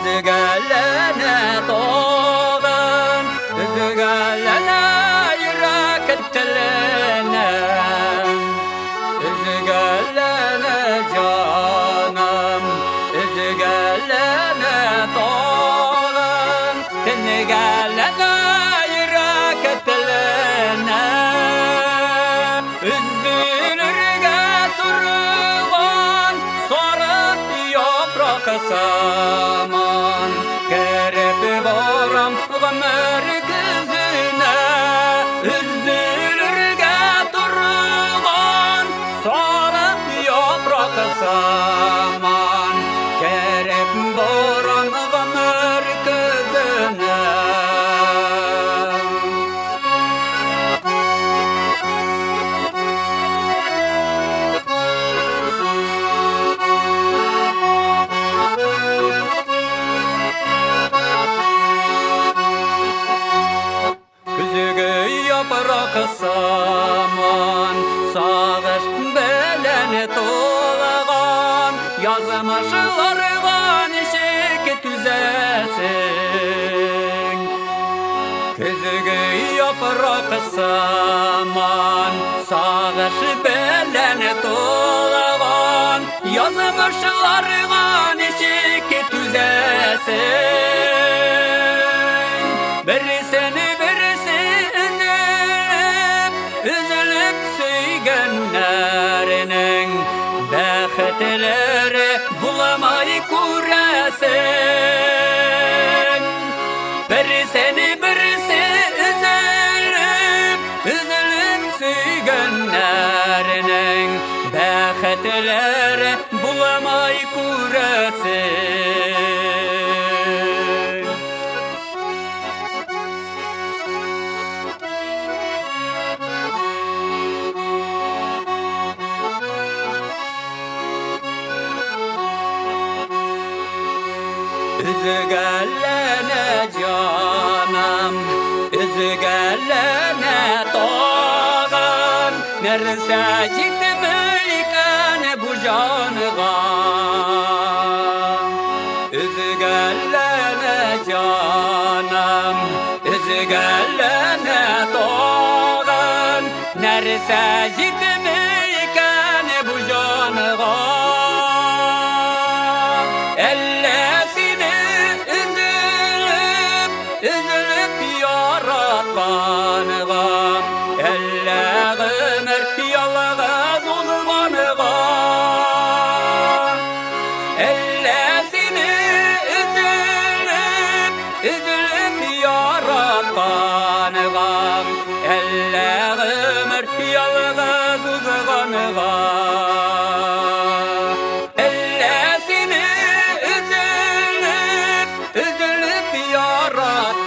Üzgələnə doğum, üzgələnə yürək ettilənə, üzgələnə canım, üzgələnə doğum, tinigələnə yürək ettilənə, üzülürgə turğan, sarı yaprak saman, kerep varam ömür gözüne, üzülürge durgan, sarı yaprak saman, kerep varam ömür gözüne. Yaprak saman, sağış beleni dolağan, yazmışlarvan işik tüzesin. Küzgü yaprak saman, sağış beleni dolağan, yazmışlarvan işik tüzesin. Birisini üzülüp söygenlerinin bəxtləri bulamay күрәсен. Birisi üzülüp söygenlerinin bəxtləri bulamay күрәсен. Üzgələnə canım, üzgələnə doğan, nersə gitməyən bu canığa. Üzgələnə canım, üzgələnə doğan, nersə gitməyən bu canığa. Üzülüp yaratkanıga, elle ömür yalğız uzmanıga. Ellesini üzülüp yaratkanıga, elle ömür yalğız uzmanıga.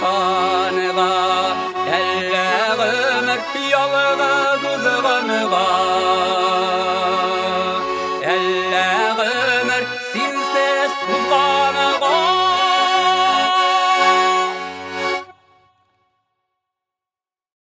Yaratkanıga, elle ömür yalğız uzmanıga.